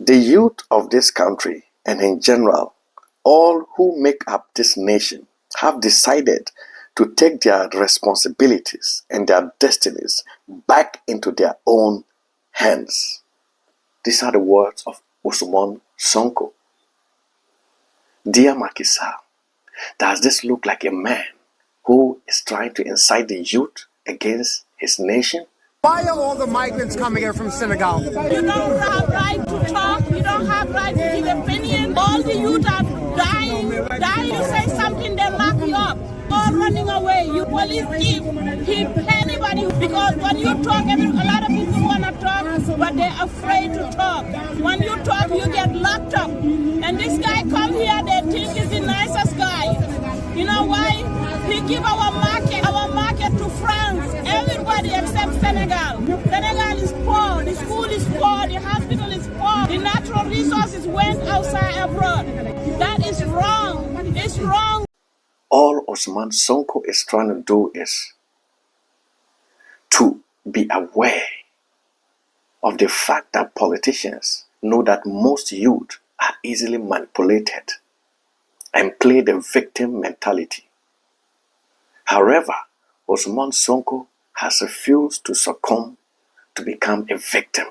The youth of this country, and in general, all who make up this nation, have decided to take their responsibilities and their destinies back into their own hands. These are the words of Ousmane Sonko. Dear Macky Sall, does this look like a man who is trying to incite the youth against his nation? Why are all the migrants coming here from Senegal? You don't have right to talk. You don't have right to give opinion. All the youth are dying. You say something, they lock you up. All running away. You police keep anybody. Because when you talk, a lot of people want to talk, but they're afraid to talk. When you talk, you get locked up. And this guy come here, they think he's the nicest guy. You know why? He give our market to France. Everybody except Senegal. Senegal is poor. The school is poor. The hospital is poor. The natural resources went outside abroad. That is wrong. It's wrong. All Ousmane Sonko is trying to do is to be aware of the fact that politicians know that most youth are easily manipulated and play the victim mentality. However, Ousmane Sonko has refused to succumb to become a victim.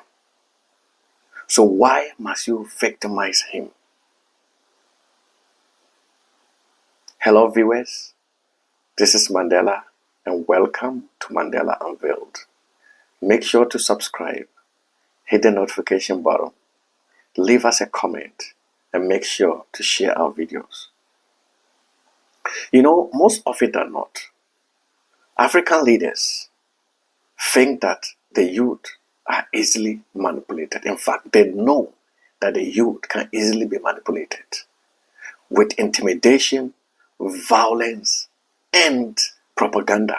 So why must you victimize him? Hello viewers, this is Mandela and welcome to Mandela Unveiled. Make sure to subscribe, hit the notification button, leave us a comment and make sure to share our videos. You know, most often than not, African leaders think that the youth are easily manipulated. In fact, they know that the youth can easily be manipulated with intimidation, violence, and propaganda.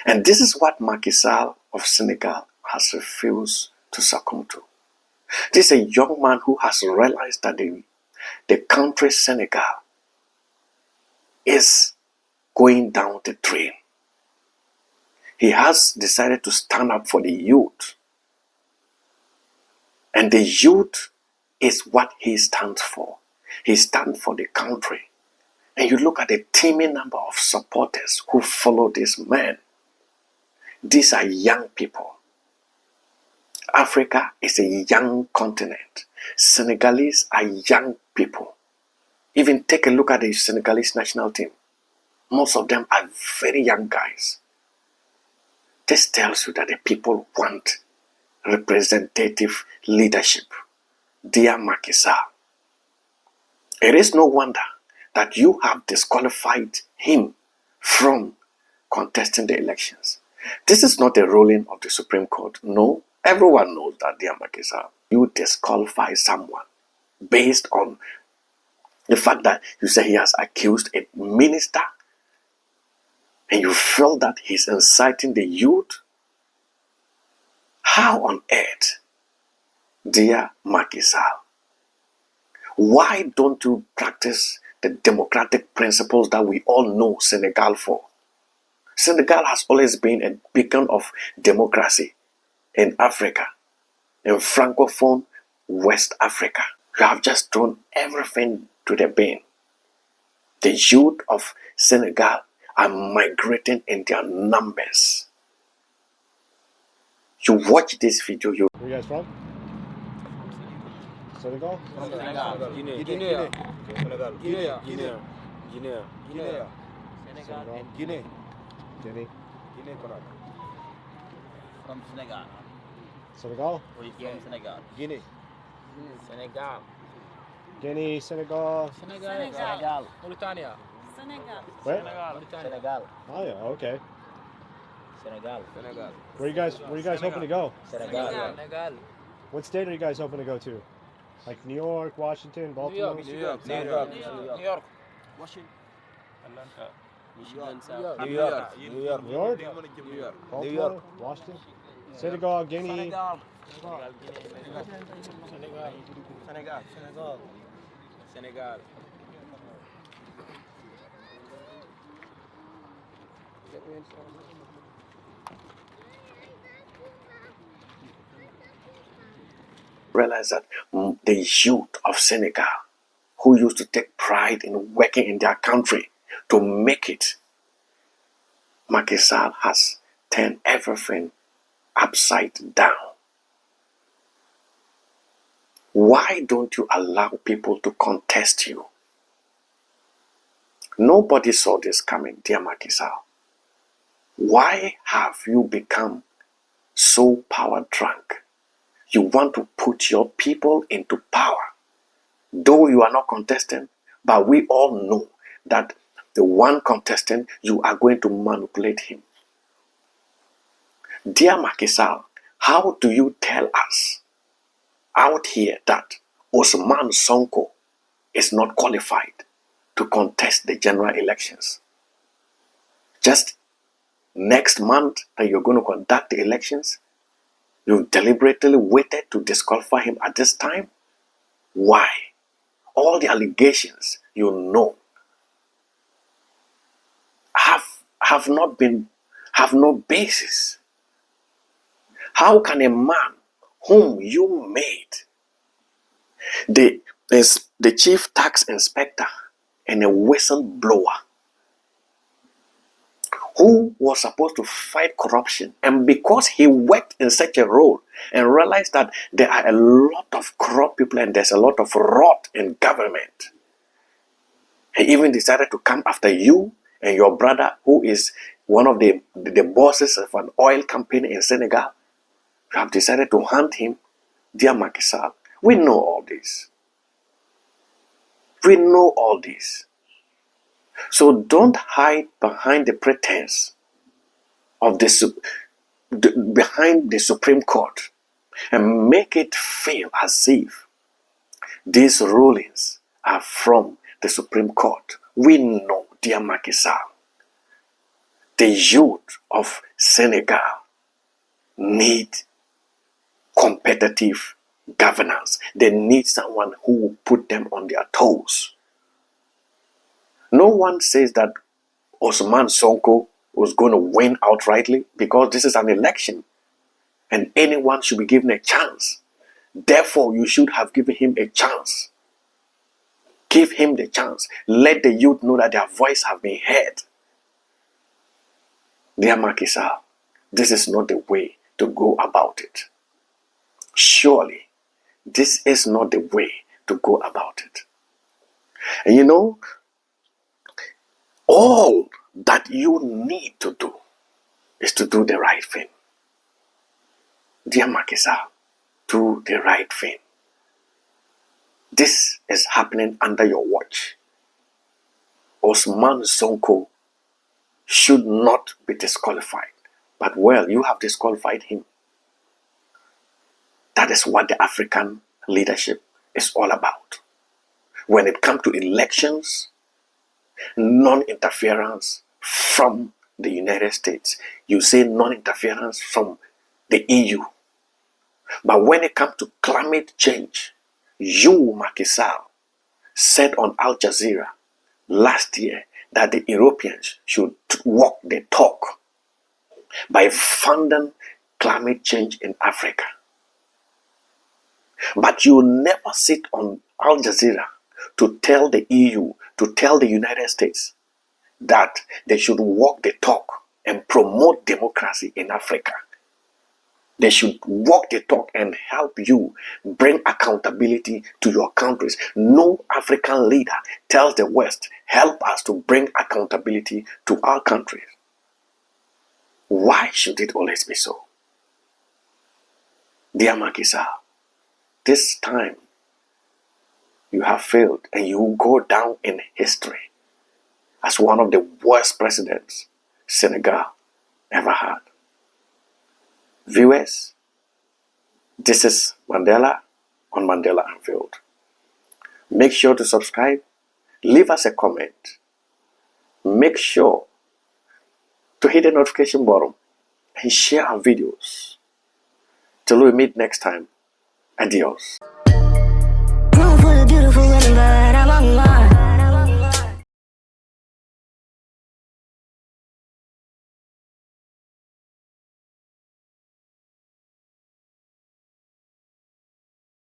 And this is what Macky Sall of Senegal has refused to succumb to. This is a young man who has realized that the country Senegal is going down the drain. He has decided to stand up for the youth. And the youth is what he stands for. He stands for the country. And you look at the teeming number of supporters who follow this man. These are young people. Africa is a young continent. Senegalese are young people. Even take a look at the Senegalese national team. Most of them are very young guys. This tells you that the people want representative leadership. Dear Macky Sall, it is no wonder that you have disqualified him from contesting the elections. This is not a ruling of the Supreme Court. No, everyone knows that, dear Macky Sall, you disqualify someone based on the fact that you say he has accused a minister and you feel that he's inciting the youth. How on earth, dear Macky Sall, why don't you practice the democratic principles that we all know Senegal for? Senegal has always been a beacon of democracy in Africa, in Francophone West Africa. You have just thrown everything to the bin. The youth of Senegal are migrating in their numbers. You watch this video. Where are you guys from? Senegal? Senegal. Guinea. Senegal. Guinea. From Senegal. Senegal? Where you from? Senegal. Guinea. Senegal. Guinea, Senegal. Senegal. Mauritania. Senegal. Where? Senegal. Oh yeah, okay. Senegal. Where you guys hoping to go? Senegal. Senegal. What state are you guys hoping to go to? Like New York, Washington, Baltimore? New York. Washington. Atlanta. New York. Baltimore, Washington? Senegal, Guinea. Senegal. realize that the youth of Senegal, who used to take pride in working in their country to make it, Macky Sall has turned everything upside down. Why don't you allow people to contest you? Nobody saw this coming, dear Macky Sall. Why have you become so power drunk? You want to put your people into power. Though you are not contesting, but we all know that the one contestant, you are going to manipulate him. Dear Macky Sall, how do you tell us out here that Ousmane Sonko is not qualified to contest the general elections? Just next month that you're going to conduct the elections, you deliberately waited to disqualify him at this time? Why? All the allegations you know have no basis. How can a man whom you made the chief tax inspector and a whistleblower, who was supposed to fight corruption, and because he worked in such a role and realized that there are a lot of corrupt people and there's a lot of rot in government, he even decided to come after you and your brother, who is one of the bosses of an oil company in Senegal. You have decided to hunt him, dear Macky Sall. We know all this. We know all this. So don't hide behind the pretense of behind the Supreme Court and make it feel as if these rulings are from the Supreme Court. We know, dear Macky Sall, the youth of Senegal need competitive governance. They need someone who will put them on their toes. No one says that Ousmane Sonko was going to win outrightly, because this is an election and anyone should be given a chance. Therefore, you should have given him a chance. Give him the chance. Let the youth know that their voice have been heard. Dear Macky Sall, this is not the way to go about it. Surely, this is not the way to go about it. And you know, all that you need to do is to do the right thing. Dear Macky Sall, do the right thing. This is happening under your watch. Ousmane Sonko should not be disqualified. But well, you have disqualified him. That is what the African leadership is all about. When it comes to elections, non-interference from the United States. You say non-interference from the EU. But when it comes to climate change, you, Macky Sall, said on Al Jazeera last year that the Europeans should walk the talk by funding climate change in Africa. But you never sit on Al Jazeera to tell the EU, to tell the United States that they should walk the talk and promote democracy in Africa. They should walk the talk and help you bring accountability to your countries. No African leader tells the West, help us to bring accountability to our countries. Why should it always be so? Dear Macky Sall, this time you have failed and you will go down in history as one of the worst presidents Senegal ever had. Viewers, this is Mandela on Mandela Unveiled. Make sure to subscribe, leave us a comment, make sure to hit the notification button and share our videos. Till we meet next time, adios. Room full of beautiful women, but